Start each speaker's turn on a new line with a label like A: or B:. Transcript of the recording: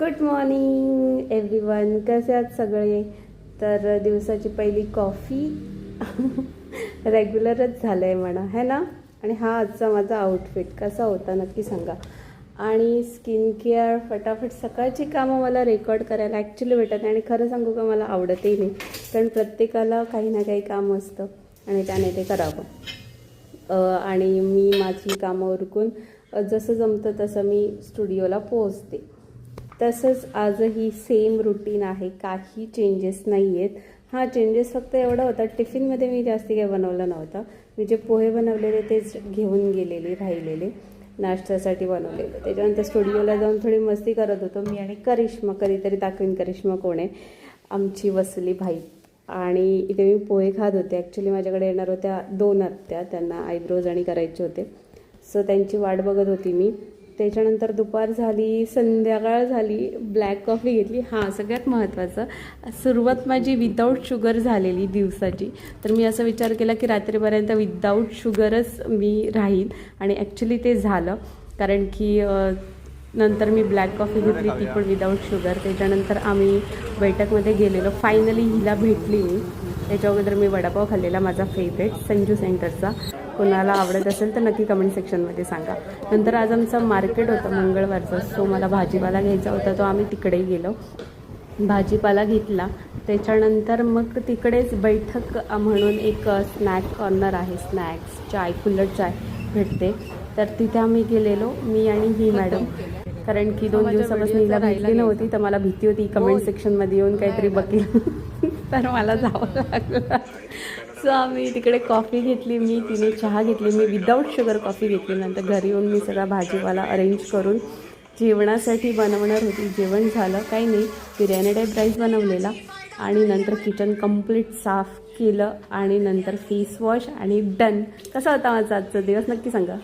A: Good morning everyone, कसे आहात सगळे? तर दिवसाची पहिली कॉफी रेग्युलरच झालं आहे म्हणा, है ना? आणि हा आजचा माझा आउटफिट कसा होता नक्की सांगा. आणि स्किन केअर फटाफट सकाळची कामं मला रेकॉर्ड करायला ॲक्च्युली भेटत नाही आणि खरं सांगू का मला आवडतही नाही, कारण प्रत्येकाला काही ना काही काम असतं आणि त्याने ते करावं. आणि मी माझी कामं उरकून जसं जमतं तसं मी स्टुडिओला पोहोचते. तसंच आजही सेम रुटीन आहे, काही चेंजेस नाही आहेत. हां, चेंजेस फक्त एवढा होता, टिफिनमध्ये मी जास्ती काही बनवलं नव्हतं. मी जे पोहे बनवलेले तेच घेऊन गेलेले, राहिलेले नाश्त्यासाठी बनवलेले. त्याच्यानंतर स्टुडिओला जाऊन थोडी मस्ती करत होतो मी आणि करिश्मा. कधीतरी दाखवीन करिश्मा कोण आहे, आमची वसली भाई. आणि इथे मी पोहे खात होते. ॲक्च्युली माझ्याकडे येणार होत्या 2 आत्या, त्यांना आयब्रोज आणि करायचे होते, सो त्यांची वाट बघत होती मी. त्याच्यानंतर दुपार झाली, संध्याकाळ झाली, ब्लॅक कॉफी घेतली. हां, सगळ्यात महत्त्वाचं, सुरुवात माझी विदाऊट शुगर झालेली दिवसाची. तर मी असा विचार केला की रात्रीपर्यंत विदाऊट शुगरच मी राहील आणि ॲक्च्युली ते झालं. कारण की नंतर मी ब्लॅक कॉफी घेतली, ती पण विदाऊट शुगर. त्याच्यानंतर आम्ही बैठकमध्ये गेलेलो. फायनली हिला भेटली मी. त्याच्या अगोदर मी वडापाव खाल्लेला, माझा फेवरेट संजू सेंटरचा. कोणाला आवडत असेल तर नक्की कमेंट सेक्शनमध्ये सांगा. नंतर आज आमचं मार्केट होतं मंगळवारचं, सो मला भाजीपाला घ्यायचा होता, तो आम्ही तिकडेही गेलो, भाजीपाला घेतला. त्याच्यानंतर मग तिकडेच बैठक म्हणून एक स्नॅक कॉर्नर आहे, स्नॅक्स चाय, कुल्हड चाय भेटते, तर तिथे आम्ही गेलेलो, मी आणि ही मॅडम. कारण की 2 दिवसापासून हिला भेटली नव्हती, तर मला भीती होती कमेंट सेक्शनमध्ये येऊन काहीतरी बघेल तर मला जावं लागलं. सो आम्ही तिकडे कॉफी घेतली, तिने चहा घेतली, मी विदाऊट शुगर कॉफी घेतली. नंतर घरी येऊन मी सगळा भाजीपाला अरेंज करून जेवणासाठी बनवणार होती. जेवण झालं, काही नाही, बिर्याणी टाईप राईस बनवलेला आणि नंतर किचन कंप्लीट साफ केलं आणि नंतर फेस वॉश आणि डन. कसा होता माझा आजचा दिवस नक्की सांगा.